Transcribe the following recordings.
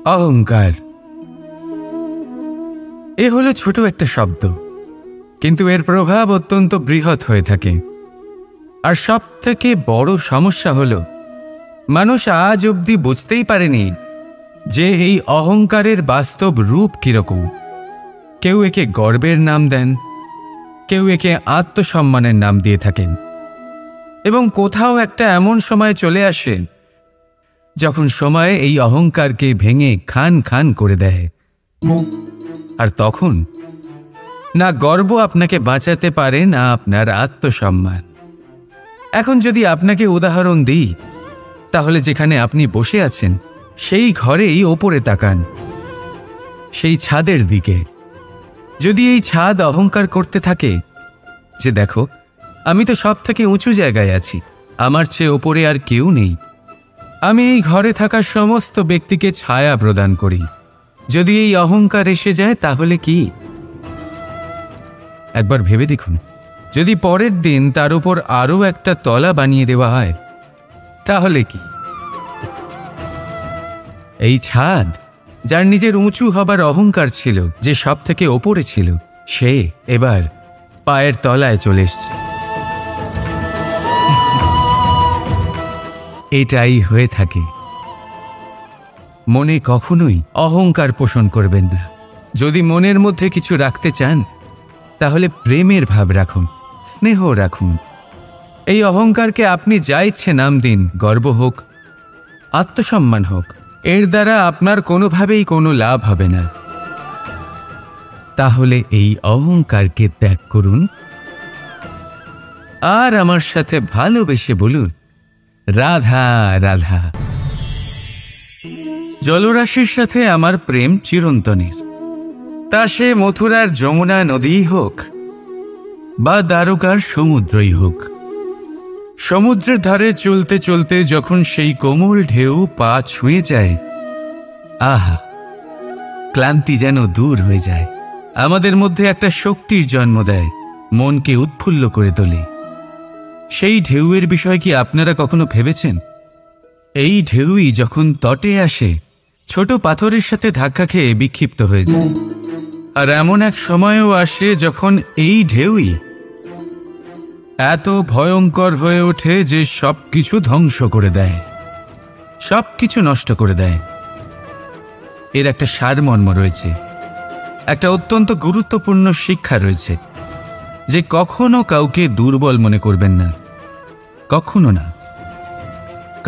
অহংকার এ হলো ছোট একটা শব্দ, কিন্তু এর প্রভাব অত্যন্ত বৃহৎ হয়ে থাকে। আর সবথেকে বড় সমস্যা হলো মানুষ আজ অবধি বুঝতেই পারেনি যে এই অহংকারের বাস্তব রূপ কিরকম। কেউ একে গর্বের নাম দেন, কেউ একে আত্মসম্মানের নাম দিয়ে থাকেন, এবং কোথাও একটা এমন সময় চলে আসে যখন সময় এই অহংকারকে ভেঙে খান খান করে দেয়। আর তখন না গর্ব আপনাকে বাঁচাতে পারে, না আপনার আত্মসম্মান। এখন যদি আপনাকে উদাহরণ দিই, তাহলে যেখানে আপনি বসে আছেন সেই ঘরেই ওপরে তাকান, সেই ছাদের দিকে। যদি এই ছাদ অহংকার করতে থাকে যে দেখো, আমি তো সব থেকে উঁচু জায়গায় আছি, আমার চেয়ে ওপরে আর কেউ নেই, আমি এই ঘরে থাকা সমস্ত ব্যক্তিকে ছায়া প্রদান করি, যদি এই অহংকার এসে যায় তাহলে কি? একবার ভেবে দেখুন, যদি পরের দিন তার উপর আরও একটা তলা বানিয়ে দেওয়া হয় তাহলে কি? এই ছাদ, যার নিজের উঁচু হবার অহংকার ছিল, যে সব থেকে ওপরে ছিল, সে এবার পায়ের তলায় চলে এসছে। এটাই হয়ে থাকে। মনে কখনোই অহংকার পোষণ করবেন না। যদি মনের মধ্যে কিছু রাখতে চান তাহলে প্রেমের ভাব রাখুন, স্নেহ রাখুন। এই অহংকারকে আপনি যা ইচ্ছে নাম দিন, গর্ব হোক, আত্মসম্মান হোক, এর দ্বারা আপনার কোনোভাবেই কোনো লাভ হবে না। তাহলে এই অহংকারকে ত্যাগ করুন আর আমার সাথে ভালোবেসে বলুন, রাধা রাধা। জলরাশির সাথে আমার প্রেম চিরন্তনের। তা সে মথুরার যমুনা নদীই হোক বা দ্বারকার সমুদ্রই হোক। সমুদ্রের ধারে চলতে চলতে যখন সেই কোমল ঢেউ পা ছুঁয়ে যায়, আহা, ক্লান্তি যেন দূর হয়ে যায়। আমাদের মধ্যে একটা শক্তির জন্ম দেয়, মনকে উৎফুল্ল করে তোলে। সেই ঢেউয়ের বিষয় কি আপনারা কখনো ভেবেছেন? এই ঢেউই যখন তটে আসে, ছোট পাথরের সাথে ধাক্কা খেয়ে বিক্ষিপ্ত হয়ে যায়। আর এমন এক সময়ও আসে যখন এই ঢেউই এত ভয়ঙ্কর হয়ে ওঠে যে সব কিছু ধ্বংস করে দেয়, সব কিছু নষ্ট করে দেয়। এর একটা সারমর্ম রয়েছে, একটা অত্যন্ত গুরুত্বপূর্ণ শিক্ষা রয়েছে, যে কখনো কাউকে দুর্বল মনে করবেন না, কখনো না।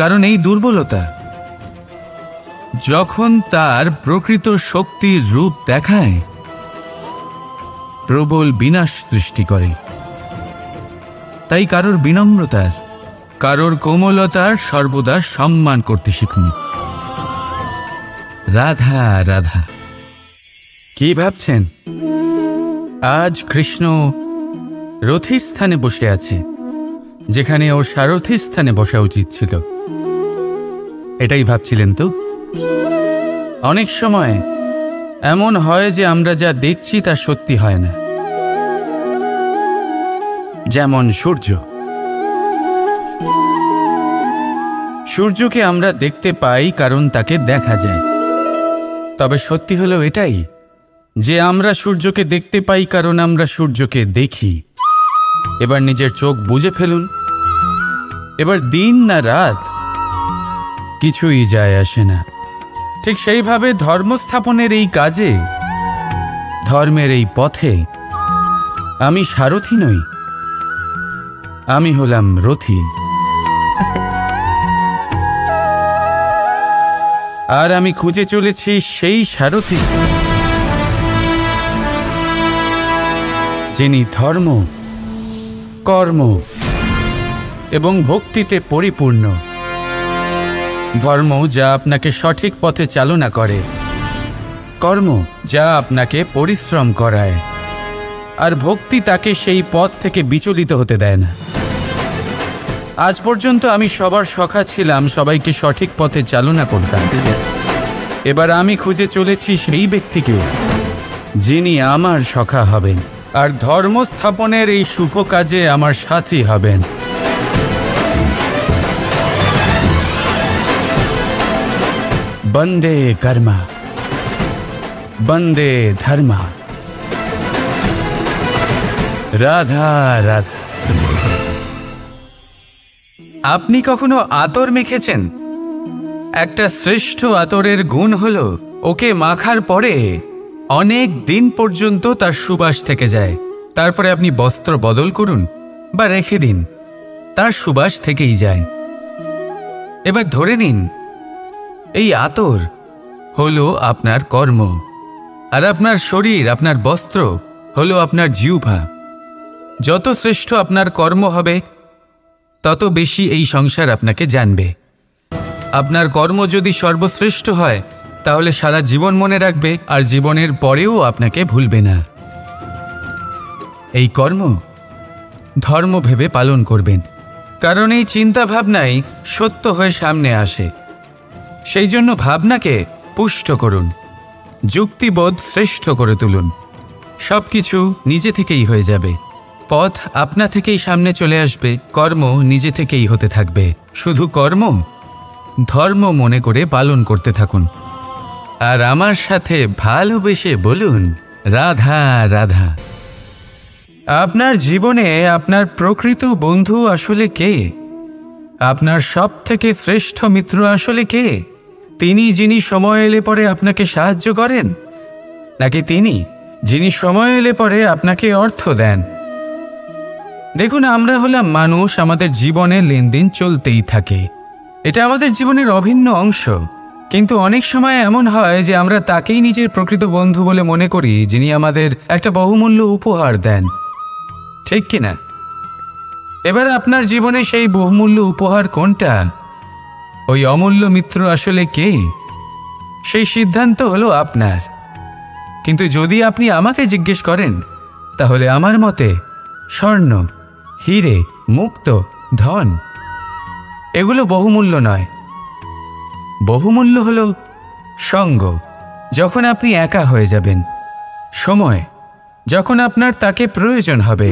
কারণ এই দুর্বলতা যখন তার প্রকৃত শক্তির রূপ দেখায়, প্রবল বিনাশ সৃষ্টি করে। তাই কারোর বিনম্রতার, কারোর কোমলতার সর্বদা সম্মান করতে শিখুন। রাধা রাধা। কি ভাবছেন? আজ কৃষ্ণ রথীর স্থানে বসে আছে, যেখানে ওর সারথীর স্থানে বসা উচিত ছিল। এটাই ভাবছিলেন তো? অনেক সময় এমন হয় যে আমরা যা দেখছি তা সত্যি হয় না। যেমন সূর্য। সূর্যকে আমরা দেখতে পাই কারণ তাকে দেখা যায়। তবে সত্যি হলো এটাই যে আমরা সূর্যকে দেখতে পাই কারণ আমরা সূর্যকে দেখি। এবার নিজের চোখ বুজে ফেলুন। এবার দিন না রাত কিছুই যায় আসে না। ঠিক সেইভাবে ধর্মস্থাপনের এই কাজে, ধর্মের এই পথে আমি সারথি নই, আমি হলাম রথী। আর আমি খুঁজে চলেছি সেই সারথি যিনি ধর্ম, কর্ম এবং ভক্তিতে পরিপূর্ণ। ধর্ম যা আপনাকে সঠিক পথে চালনা করে, কর্ম যা আপনাকে পরিশ্রম করায়, আর ভক্তি তাকে সেই পথ থেকে বিচলিত হতে দেয় না। আজ পর্যন্ত আমি সবার সখা ছিলাম, সবাইকে সঠিক পথে চালনা করতাম। এবার আমি খুঁজে চলেছি সেই ব্যক্তিকে যিনি আমার সখা হবেন আর ধর্ম স্থাপনের এই শুভ কাজে আমার সাথী হবেন। বন্দে কর্মা বন্দে ধর্মা রাধা রাধা। আপনি কখনো আতর মেখেছেন? একটা শ্রেষ্ঠ আতরের গুণ হলো ওকে মাখার পরে অনেক দিন পর্যন্ত তার সুবাস থেকে যায়। তারপরে আপনি বস্ত্র বদল করুন বা রেখে দিন, তার সুবাস থেকেই যায়। এবার ধরে নিন এই আতর হলো আপনার কর্ম, আর আপনার শরীর, আপনার বস্ত্র হলো আপনার জিহ্বা। যত শ্রেষ্ঠ আপনার কর্ম হবে তত বেশি এই সংসার আপনাকে জানবে। আপনার কর্ম যদি সর্বশ্রেষ্ঠ হয় তাহলে সারা জীবন মনে রাখবে, আর জীবনের পরেও আপনাকে ভুলবে না। এই কর্ম ধর্ম ভেবে পালন করবেন, কারণ এই চিন্তা ভাবনাই সত্য হয়ে সামনে আসে। সেই জন্য ভাবনাকে পুষ্ট করুন, যুক্তিবোধ শ্রেষ্ঠ করে তুলুন। সব কিছু নিজে থেকেই হয়ে যাবে, পথ আপনা থেকেই সামনে চলে আসবে, কর্ম নিজে থেকেই হতে থাকবে। শুধু কর্ম ধর্ম মনে করে পালন করতে থাকুন, আর আমার সাথে ভালোবেসে বলুন রাধা রাধা। আপনার জীবনে আপনার প্রকৃত বন্ধু আসলে কে? আপনার সব থেকে শ্রেষ্ঠ মিত্র আসলে কে? তিনি যিনি সময় এলে পরে আপনাকে সাহায্য করেন, নাকি তিনি যিনি সময় এলে পরে আপনাকে অর্থ দেন? দেখুন, আমরা হলাম মানুষ, আমাদের জীবনে লেনদেন চলতেই থাকে, এটা আমাদের জীবনের অভিন্ন অংশ। কিন্তু অনেক সময় এমন হয় যে আমরা তাকেই নিজের প্রকৃত বন্ধু বলে মনে করি যিনি আমাদের একটা বহুমূল্য উপহার দেন, ঠিক কিনা? এবার আপনার জীবনে সেই বহুমূল্য উপহার কোনটা, ওই অমূল্য মিত্র আসলে কে, সেই সিদ্ধান্ত হলো আপনার। কিন্তু যদি আপনি আমাকে জিজ্ঞেস করেন তাহলে আমার মতে স্বর্ণ, হিরে, মুক্ত, ধন এগুলো বহুমূল্য নয়। বহুমূল্য হলো সঙ্গ, যখন আপনি একা হয়ে যাবেন, সময় যখন আপনার তাকে প্রয়োজন হবে,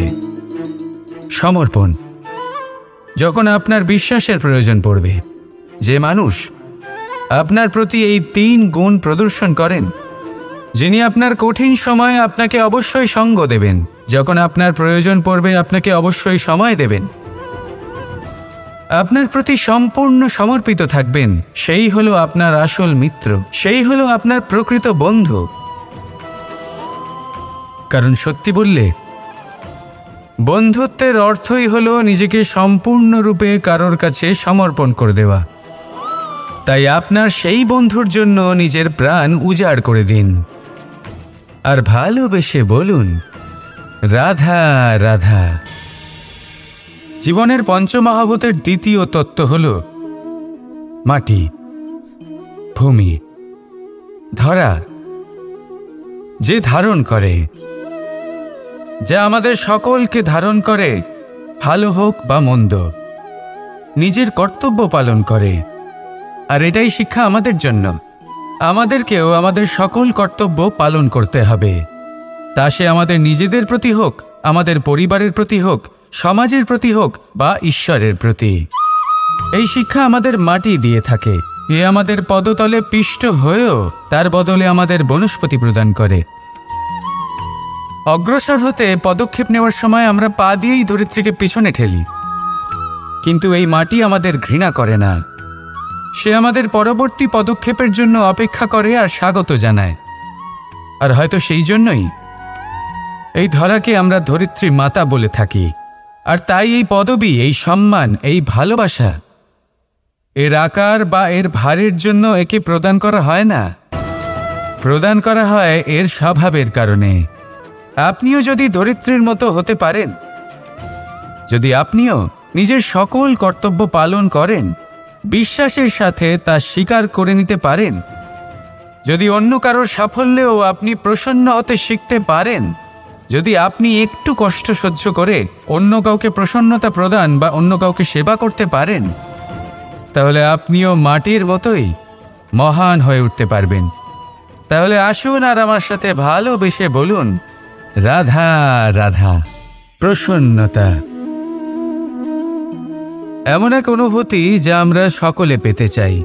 সমর্পণ যখন আপনার বিশ্বাসের প্রয়োজন পড়বে। যে মানুষ আপনার প্রতি এই 3 গুণ প্রদর্শন করেন, যিনি আপনার কঠিন সময়ে আপনাকে অবশ্যই সঙ্গ দেবেন, যখন আপনার প্রয়োজন পড়বে আপনাকে অবশ্যই সময় দেবেন, আপনার প্রতি সম্পূর্ণ সমর্পিত থাকবেন, সেই হলো আপনার আসল মিত্র, সেই হলো আপনার প্রকৃত বন্ধু। কারণ সত্যি বললে বন্ধুত্বের অর্থই হলো নিজেকে সম্পূর্ণরূপে কারোর কাছে সমর্পণ করে দেওয়া। তাই আপনার সেই বন্ধুর জন্য নিজের প্রাণ উজাড় করে দিন, আর ভালোবেসে বলুন রাধা রাধা। জীবনের পঞ্চমহাভূতের দ্বিতীয় তত্ত্ব হল মাটি, ভূমি, ধরা, যে ধারণ করে, যা আমাদের সকলকে ধারণ করে, ভালো হোক বা মন্দ, নিজের কর্তব্য পালন করে। আর এটাই শিক্ষা আমাদের জন্য। আমাদেরকেও আমাদের সকল কর্তব্য পালন করতে হবে, তা সে আমাদের নিজেদের প্রতি হোক, আমাদের পরিবারের প্রতি হোক, সমাজের প্রতি হোক বা ঈশ্বরের প্রতি। এই শিক্ষা আমাদের মাটি দিয়ে থাকে, এ আমাদের পদতলে পিষ্ট হয়েও তার বদলে আমাদের বনস্পতি প্রদান করে। অগ্রসর হতে পদক্ষেপ নেওয়ার সময় আমরা পা দিয়েই ধরিত্রীকে পিছনে ঠেলি, কিন্তু এই মাটি আমাদের ঘৃণা করে না, সে আমাদের পরবর্তী পদক্ষেপের জন্য অপেক্ষা করে আর স্বাগত জানায়। আর হয়তো সেই জন্যই এই ধরাকে আমরা ধরিত্রী মাতা বলে থাকি। আর তাই এই পদবী, এই সম্মান, এই ভালোবাসা এর আকার বা এর ভারের জন্য একে প্রদান করা হয় না, প্রদান করা হয় এর স্বভাবের কারণে। আপনিও যদি ধরিত্রীর মতো হতে পারেন, যদি আপনিও নিজের সকল কর্তব্য পালন করেন, বিশ্বাসের সাথে তা স্বীকার করে নিতে পারেন, যদি অন্য কারোর সাফল্যেও আপনি প্রসন্ন হতে শিখতে পারেন, যদি আপনি একটু কষ্ট সহ্য করে অন্য কাউকে প্রসন্নতা প্রদান বা অন্য কাউকে সেবা করতে পারেন, তাহলে আপনিও মাটির মতোই মহান হয়ে উঠতে পারবেন। তাহলে আসুন আর আমার সাথে ভালোবেসে বলুন রাধা রাধা। প্রসন্নতা এমন এক অনুভূতি যা আমরা সকলে পেতে চাই,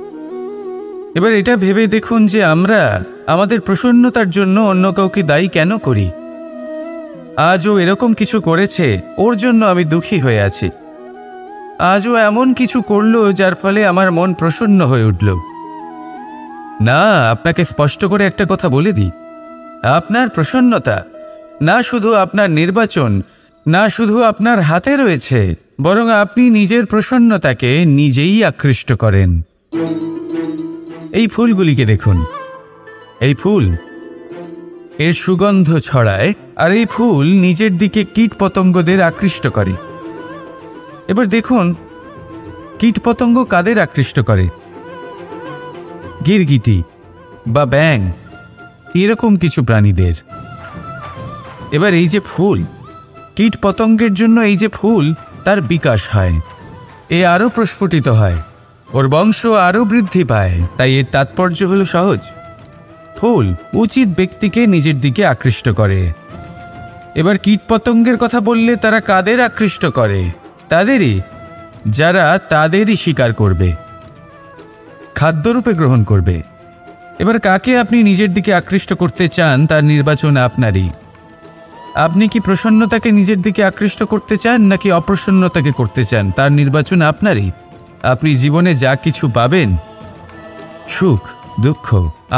এবার এটা ভেবে দেখুন যে আমরা আমাদের প্রসন্নতার জন্য অন্য কাউকে দায়ী কেন করি। আজও এরকম কিছু করেছে, ওর জন্য আমি দুঃখী হয়ে আছি। আজও এমন কিছু করলো যার ফলে আমার মন প্রসন্ন হয়ে উঠল। না, আপনাকে স্পষ্ট করে একটা কথা বলে দিই, আপনার প্রসন্নতা না শুধু আপনার নির্বাচন, না শুধু আপনার হাতে রয়েছে, বরং আপনি নিজের প্রসন্নতাকে নিজেই আকৃষ্ট করেন। এই ফুলগুলিকে দেখুন, এই ফুল এর সুগন্ধ ছড়ায়, আর এই ফুল নিজের দিকে কীটপতঙ্গদের আকৃষ্ট করে। এবার দেখুন কীটপতঙ্গ কাদের আকৃষ্ট করে? গিরগিটি বা ব্যাঙ, এরকম কিছু প্রাণীদের। এবার এই যে ফুল, কীটপতঙ্গের জন্য এই যে ফুল, তার বিকাশ হয়, এ আরও প্রস্ফুটিত হয়, ওর বংশ আরও বৃদ্ধি পায়। তাই এর তাৎপর্য হলো সহজ, ফুল উচিত ব্যক্তিকে নিজের দিকে আকৃষ্ট করে। এবার কীটপতঙ্গের কথা বললে তারা কাদের আকৃষ্ট করে? তাদেরই, যারা তাদেরই শিকার করবে, খাদ্যরূপে গ্রহণ করবে। এবার কাকে আপনি নিজের দিকে আকৃষ্ট করতে চান তার নির্বাচন আপনারই। আপনি কি প্রসন্নতাকে নিজের দিকে আকৃষ্ট করতে চান নাকি অপ্রসন্নতাকে করতে চান, তার নির্বাচন আপনারই। আপনি জীবনে যা কিছু পাবেন, সুখ দুঃখ,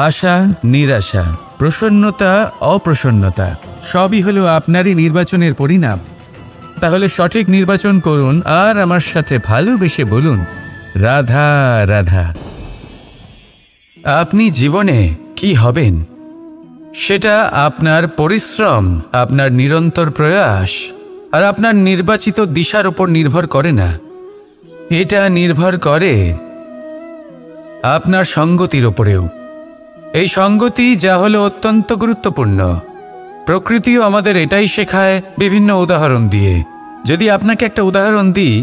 আশা নিরাশা, প্রসন্নতা অপ্রসন্নতা, সবই হলো আপনারই নির্বাচনের পরিণাম। তাহলে সঠিক নির্বাচন করুন আর আমার সাথে ভালোবেসে বলুন, রাধা রাধা। আপনি জীবনে কি হবেন সেটা আপনার পরিশ্রম, আপনার নিরন্তর প্রয়াস আর আপনার নির্বাচিত দিশার উপর নির্ভর করে না। এটা নির্ভর করে আপনার সঙ্গতির ওপরেও। এই সঙ্গতি যা হলো অত্যন্ত গুরুত্বপূর্ণ। প্রকৃতিও আমাদের এটাই শেখায় বিভিন্ন উদাহরণ দিয়ে। যদি আপনাকে একটা উদাহরণ দিই,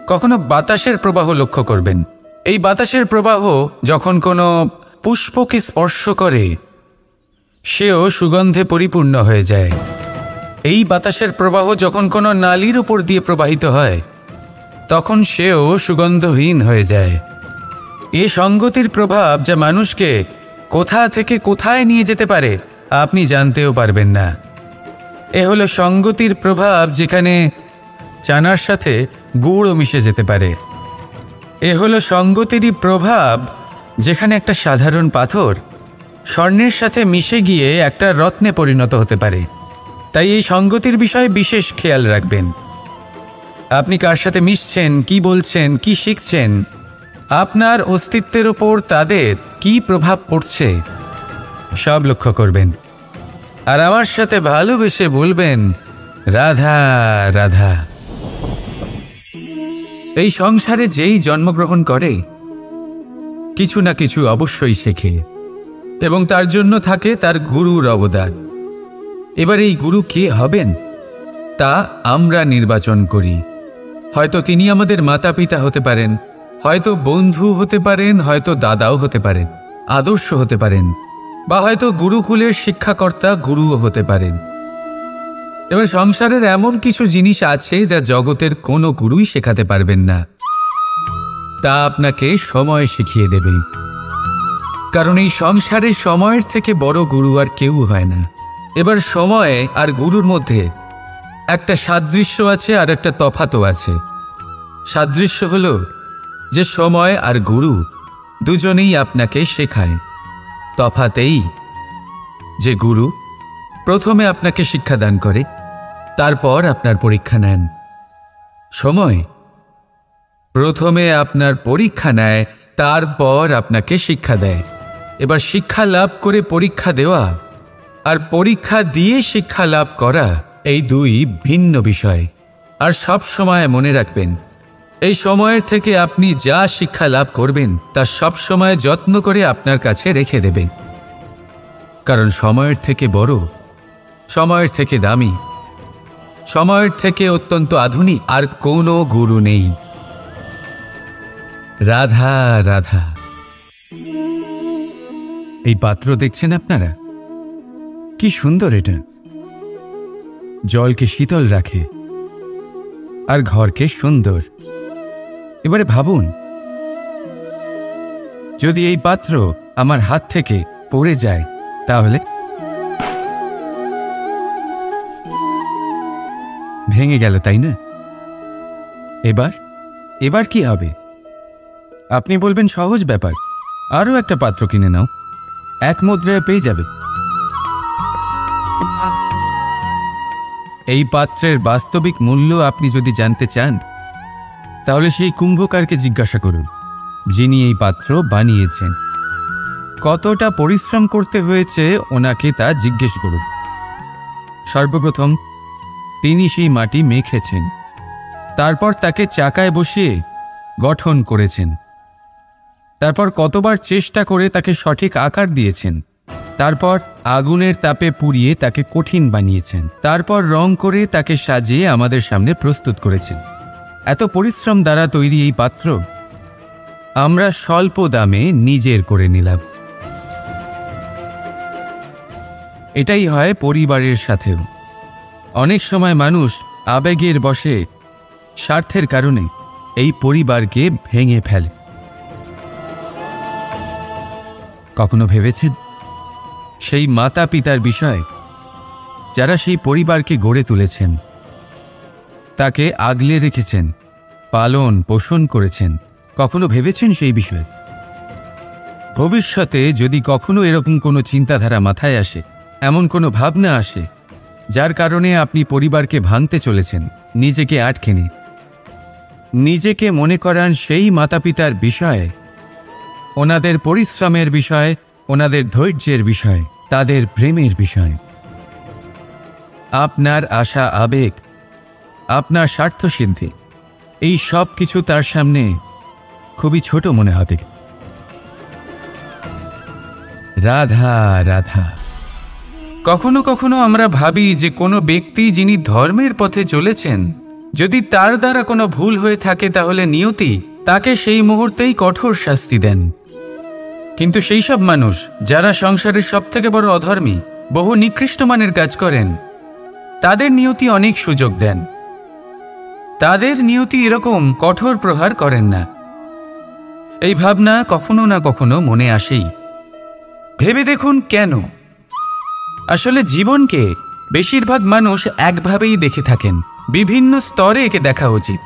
কখনো বাতাসের প্রবাহ লক্ষ্য করবেন। এই বাতাসের প্রবাহ যখন কোনো পুষ্পকে স্পর্শ করে, সেও সুগন্ধে পরিপূর্ণ হয়ে যায়। এই বাতাসের প্রবাহ যখন কোনো নালীর উপর দিয়ে প্রবাহিত হয়, তখন সেও সুগন্ধহীন হয়ে যায়। এ সঙ্গতির প্রভাব যা মানুষকে কোথা থেকে কোথায় নিয়ে যেতে পারে আপনি জানতেও পারবেন না। এ হলো সঙ্গতির প্রভাব, যেখানে চানার সাথে গুড়ও মিশে যেতে পারে। এ হলো সঙ্গতিরই প্রভাব, যেখানে একটা সাধারণ পাথর স্বর্ণের সাথে মিশে গিয়ে একটা রত্নে পরিণত হতে পারে। তাই এই সঙ্গতির বিষয়ে বিশেষ খেয়াল রাখবেন। আপনি কার সাথে মিশছেন, কি বলছেন, কি শিখছেন, আপনার অস্তিত্বের ওপর তাদের কি প্রভাব পড়ছে সব লক্ষ্য করবেন। আর আমার সাথে ভালোবেসে বলবেন, রাধা রাধা। এই সংসারে যেই জন্মগ্রহণ করে কিছু না কিছু অবশ্যই শেখে, এবং তার জন্য থাকে তার গুরুর অবদান। এবার এই গুরু কে হবেন তা আমরা নির্বাচন করি। হয়তো তিনি আমাদের মাতা পিতা হতে পারেন, হয়তো বন্ধু হতে পারেন, হয়তো দাদাও হতে পারেন, আদর্শ হতে পারেন, বা হয়তো গুরুকুলের শিক্ষাকর্তা গুরুও হতে পারেন। এবার সংসারের এমন কিছু জিনিস আছে যা জগতের কোনো গুরুই শেখাতে পারবেন না, তা আপনাকে সময় শিখিয়ে দেবে। কারণ এই সংসারে সময়ের থেকে বড় গুরু আর কেউ হয় না। এবার সময় আর গুরুর মধ্যে একটা সাদৃশ্য আছে আর একটা তফাতও আছে। সাদৃশ্য হলো যে সময় আর গুরু দুজনেই আপনাকে শেখায়। তফাতেই যে গুরু প্রথমে আপনাকে শিক্ষাদান করে, তারপর আপনার পরীক্ষা নেন। সময় প্রথমে আপনার পরীক্ষা নেয়, তারপর আপনাকে শিক্ষা দেয়। এবার শিক্ষা লাভ করে পরীক্ষা দেওয়া আর পরীক্ষা দিয়ে শিক্ষা লাভ করা এই দুই ভিন্ন বিষয়। আর সব সময় মনে রাখবেন, এই সময়ের থেকে আপনি যা শিক্ষা লাভ করবেন তা সব সময় যত্ন করে আপনার কাছে রেখে দেবেন। কারণ সময়ের থেকে বড়, সময়ের থেকে দামি, সময়ের থেকে অত্যন্ত আধুনিক আর কোনো গুরু নেই। রাধা রাধা। এই পাত্র দেখছেন আপনারা, কি সুন্দর! এটা জলকে শীতল রাখে আর ঘরকে সুন্দর। এবারে ভাবুন, যদি এই পাত্র আমার হাত থেকে পড়ে যায় তাহলে ভেঙে গেল, তাই না? এবার কি হবে? আপনি বলবেন সহজ ব্যাপার, আরও একটা পাত্র কিনে নাও, 1 মুদ্রায় পেয়ে যাবে। এই পাত্রের বাস্তবিক মূল্য আপনি যদি জানতে চান তাহলে সেই কুম্ভকারকে জিজ্ঞাসা করুন, যিনি এই পাত্র বানিয়েছেন। কতটা পরিশ্রম করতে হয়েছে ওনাকে তা জিজ্ঞেস করুন। সর্বপ্রথম তিনি সেই মাটি মেখেছেন, তারপর তাকে চাকায় বসিয়ে গঠন করেছেন, তারপর কতবার চেষ্টা করে তাকে সঠিক আকার দিয়েছেন, তারপর আগুনের তাপে পুড়িয়ে তাকে কঠিন বানিয়েছেন, তারপর রং করে তাকে সাজিয়ে আমাদের সামনে প্রস্তুত করেছেন। এত পরিশ্রম দ্বারা তৈরি এই পাত্র আমরা স্বল্প দামে নিজের করে নিলাম। এটাই হয় পরিবারের সাথেও। অনেক সময় মানুষ আবেগের বশে, স্বার্থের কারণে এই পরিবারকে ভেঙে ফেলে। কখনো ভেবেছেন সেই মাতা পিতার বিষয় যারা সেই পরিবারকে গড়ে তুলেছেন, তাকে আগলে রেখেছেন, পালন পোষণ করেছেন? কখনো ভেবেছেন সেই বিষয়ে? ভবিষ্যতে যদি কখনো এরকম কোনো চিন্তাধারা মাথায় আসে, এমন কোনো ভাবনা আসে যার কারণে আপনি পরিবারকে ভাঙতে চলেছেন, নিজেকে আটকে নিন, নিজেকে মনে করান সেই মাতা পিতার বিষয়ে, ওনাদের পরিশ্রমের বিষয়, ওনাদের ধৈর্যের বিষয়, তাদের প্রেমের বিষয়। আপনার আশা আবেগ, আপনার স্বার্থসিদ্ধি, এই সব কিছু তার সামনে খুবই ছোট মনে হবে। রাধা রাধা। কখনো কখনো আমরা ভাবি যে কোনো ব্যক্তি যিনি ধর্মের পথে চলেছেন, যদি তার দ্বারা কোনো ভুল হয়ে থাকে তাহলে নিয়তি তাকে সেই মুহূর্তেই কঠোর শাস্তি দেন। কিন্তু সেই সব মানুষ যারা সংসারের সবথেকে বড় অধর্মী, বহু নিকৃষ্ট মানের কাজ করেন, তাদের নিয়তি অনেক সুযোগ দেন। তাদের নিয়তি এরকম কঠোর প্রহার করেন না। এই ভাবনা কখনো না কখনো মনে আসেই। ভেবে দেখুন কেন? আসলে জীবনকে বেশিরভাগ মানুষ একভাবেই দেখে থাকেন, বিভিন্ন স্তরে একে দেখা উচিত।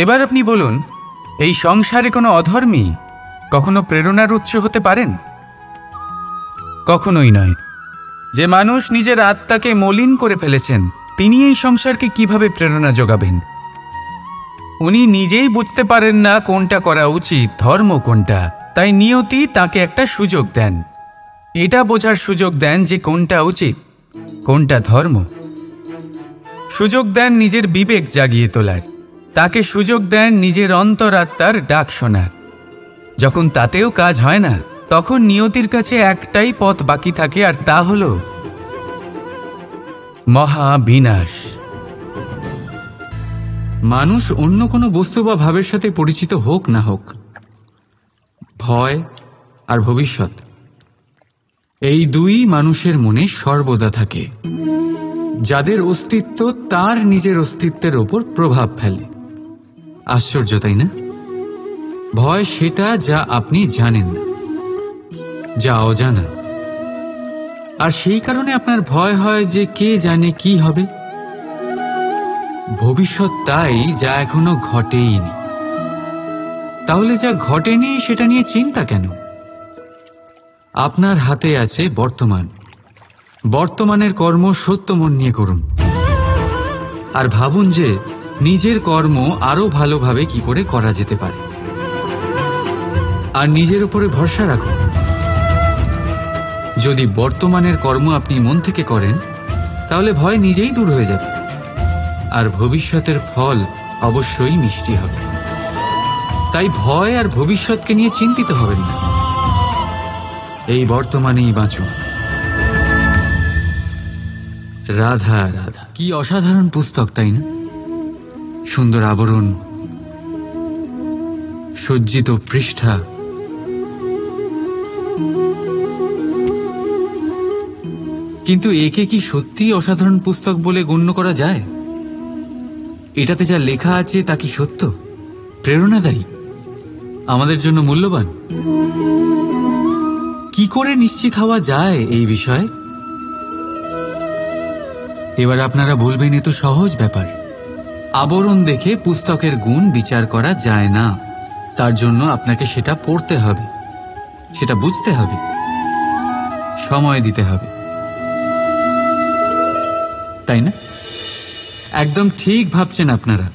এবার আপনি বলুন, এই সংসারে কোনো অধর্মী কখনো প্রেরণার উৎস হতে পারেন? কখনোই নয়। যে মানুষ নিজের আত্মাকে মলিন করে ফেলেছেন, তিনি এই সংসারকে কিভাবে প্রেরণা যোগাবেন? উনি নিজেই বুঝতে পারেন না কোনটা করা উচিত, ধর্ম কোনটা। তাই নিয়তি তাকে একটা সুযোগ দেন, এটা বোঝার সুযোগ দেন যে কোনটা উচিত, কোনটা ধর্ম। সুযোগ দেন নিজের বিবেক জাগিয়ে তোলার, তাকে সুযোগ দেন নিজের অন্তরাত্মার ডাক শোনার। যখন তাতেও কাজ হয় না, তখন নিয়তির কাছে একটাই পথ বাকি থাকে, আর তা হল মহাবিনাশ। মানুষ অন্য কোনো বস্তু বা ভাবের সাথে পরিচিত হোক না হোক, ভয় আর ভবিষ্যৎ, এই দুই মানুষের মনে সর্বদা থাকে। যাদের অস্তিত্ব তার নিজের অস্তিত্বের ওপর প্রভাব ফেলে। আশ্চর্য, তাই না? ভয় সেটা যা আপনি জানেন না, যা অজানা। আর সেই কারণে আপনার ভয় হয় যে কে জানে কি হবে। ভবিষ্যৎ তাই যা এখনো ঘটেইনি। তাহলে যা ঘটেনি সেটা নিয়ে চিন্তা কেন? আপনার হাতে আছে বর্তমান। বর্তমানের কর্ম সত্য মন নিয়ে করুন, আর ভাবুন যে নিজের কর্ম আরো ভালোভাবে কি করে করা যেতে পারে। আর নিজের উপরে ভরসা রাখুন। যদি বর্তমানের কর্ম আপনি মন থেকে করেন, তাহলে ভয় নিজেই দূর হয়ে যাবে, আর ভবিষ্যতের ফল অবশ্যই মিষ্টি হবে। তাই ভয় আর ভবিষ্যৎকে নিয়ে চিন্তিত হবেন না, এই বর্তমানেই বাঁচুন। রাধা রাধা। কি অসাধারণ পুস্তক, তাই না? সুন্দর আবরণ, সজ্জিত পৃষ্ঠা, কিন্তু একে কি সত্যিই অসাধারণ পুস্তক বলে গণ্য করা যায়? এটাতে যা লেখা আছে তা কি সত্য, প্রেরণাদায়ী? আমাদের জন্য মূল্যবান। কি করে নিশ্চিত হওয়া যায় এই বিষয়ে? এবার আপনারা বলবেন, এ তো সহজ ব্যাপার। আবরণ দেখে পুস্তকের গুণ বিচার করা যায় না। তার জন্য আপনাকে সেটা পড়তে হবে, সেটা বুঝতে হবে, সময় দিতে হবে, তাই না? একদম ঠিক ভাবছেন আপনারা।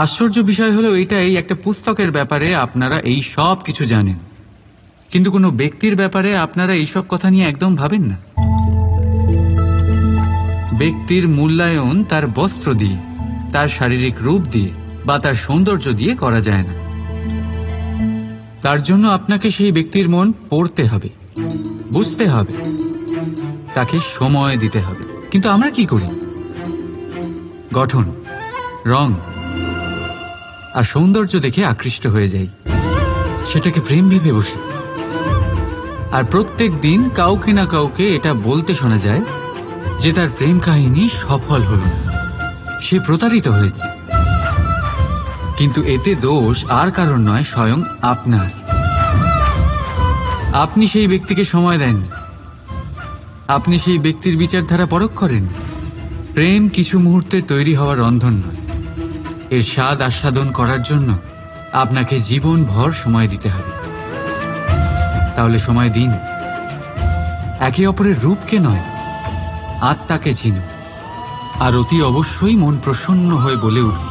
আশ্চর্য বিষয় হলো এটাই, একটা পুস্তকের ব্যাপারে আপনারা এই সব কিছু জানেন, কিন্তু কোনো ব্যক্তির ব্যাপারে আপনারা এইসব কথা নিয়ে একদম ভাবেন না। ব্যক্তির মূল্যায়ন তার বস্ত্র দিয়ে, তার শারীরিক রূপ দিয়ে বা তার সৌন্দর্য দিয়ে করা যায় না। তার জন্য আপনাকে সেই ব্যক্তির মন পড়তে হবে, বুঝতে হবে, তাকে সময় দিতে হবে। কিন্তু আমরা কি করি? গঠন, রং আর সৌন্দর্য দেখে আকৃষ্ট হয়ে যাই, সেটাকে প্রেম ভেবে বসি। আর প্রত্যেক দিন কাউকে না কাউকে এটা বলতে শোনা যায় যে তার প্রেম কাহিনী সফল হল না, সে প্রতারিত হয়েছে। কিন্তু এতে দোষ আর কারণ নয়, স্বয়ং আপনার। আপনি সেই ব্যক্তিকে সময় দেন, আপনি সেই ব্যক্তির বিচারধারা পরখ করেন। প্রেম কিছু মুহূর্তে তৈরি হওয়ার রন্ধন নয়, এর স্বাদ আস্বাদন করার জন্য আপনাকে জীবনভর সময় দিতে হবে। তাহলে সময় দিন, একে অপরের রূপকে নয়, আত্মাকে চিনুন। আর অতি অবশ্যই মন প্রসন্ন হয়ে বলে উঠুন,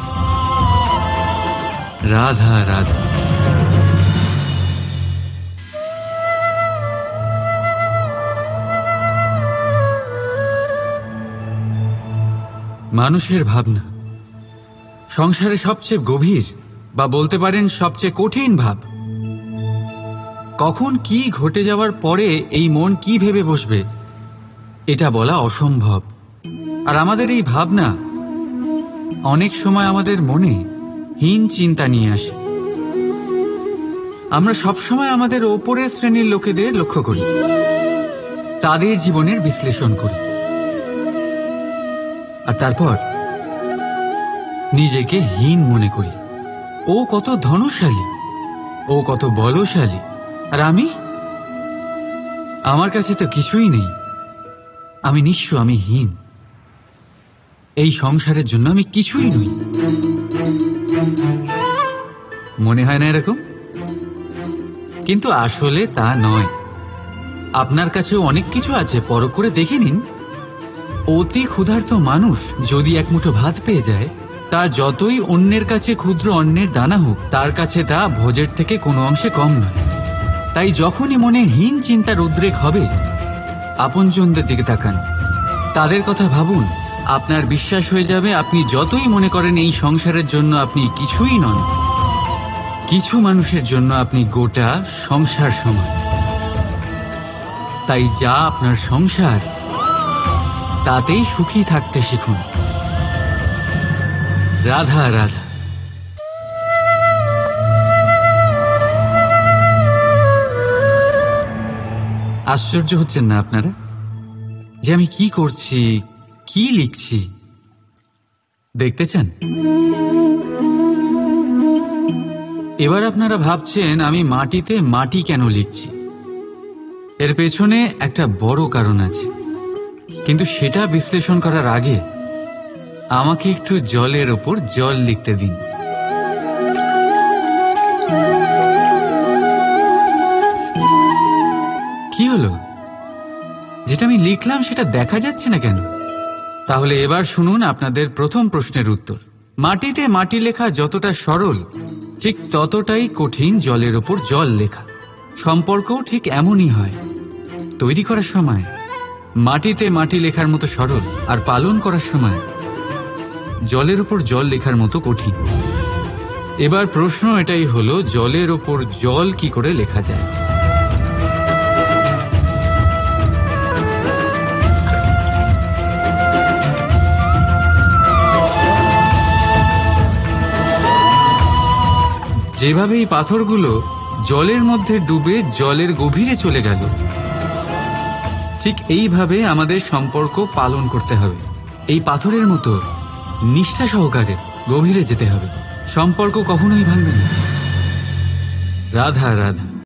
রাধা রাধা। মানুষের ভাবনা সংসারে সবচেয়ে গভীর বা বলতে পারেন সবচেয়ে কঠিন ভাব। কখন কি ঘটে যাওয়ার পরে এই মন কি ভেবে বসবে এটা বলা অসম্ভব। আর আমাদের এই ভাবনা অনেক সময় আমাদের মনে হীন চিন্তা নিয়ে আসে। আমরা সবসময় আমাদের ওপরের শ্রেণীর লোকেদের লক্ষ্য করি, তাদের জীবনের বিশ্লেষণ করি, আর তারপর নিজেকে হীন মনে করি। ও কত ধনশালী, ও কত বলশালী, আর আমার কাছে তো কিছুই নেই। আমি নিঃস্ব, আমি হীন, এই সংসারের জন্য আমি কিছুই নই। মনে হয় না এরকম? কিন্তু আসলে তা নয়। আপনার কাছেও অনেক কিছু আছে, পরখ করে দেখে নিন। অতি ক্ষুধার্ত মানুষ যদি এক মুঠো ভাত পেয়ে যায়, তা যতই অন্যের কাছে ক্ষুদ্র অন্নের দানা হোক, তার কাছে তা ভোজের থেকে কোনো অংশে কম নয়। তাই যখনই মনে হীন চিন্তার উদ্রেক হবে, আপনজনদের দিকে তাকান, তাদের কথা ভাবুন। আপনার বিশ্বাস হয়ে যাবে, আপনি যতই মনে করেন এই সংসারের জন্য আপনি কিছুই নন, কিছু মানুষের জন্য আপনি গোটা সংসার সমান। তাই যা আপনার সংসার, তাতেই সুখী থাকতে শিখুন। রাধা রাধা। আশ্চর্য হচ্ছেন না আপনারা যে আমি কি করছি, কি লিখছি? দেখতে চান? এবার আপনারা ভাবছেন আমি মাটিতে মাটি কেন লিখছি। এর পেছনে একটা বড় কারণ আছে, কিন্তু সেটা বিশ্লেষণ করার আগে আমাকে একটু জলের ওপর জল লিখতে দিন। কি হলো? যেটা আমি লিখলাম সেটা দেখা যাচ্ছে না কেন? তাহলে এবার শুনুন আপনাদের প্রথম প্রশ্নের উত্তর। মাটিতে মাটি লেখা যতটা সরল, ঠিক ততটাই কঠিন জলের ওপর জল লেখা। সম্পর্কও ঠিক এমনই হয়। তৈরি করার সময় মাটিতে মাটি লেখার মতো সরল, আর পালন করার সময় জলের ওপর জল লেখার মতো কঠিন। এবার প্রশ্ন এটাই হলো, জলের ওপর জল কি করে লেখা যায়? যেভাবে এই পাথরগুলো জলের মধ্যে ডুবে জলের গভীরে চলে গেল, ঠিক এইভাবে আমাদের সম্পর্ক পালন করতে হবে। এই পাথরের মতো নিষ্ঠা সহকারে গভীরে যেতে হবে। সম্পর্ক কখনোই ভাঙবে না। রাধা রাধা।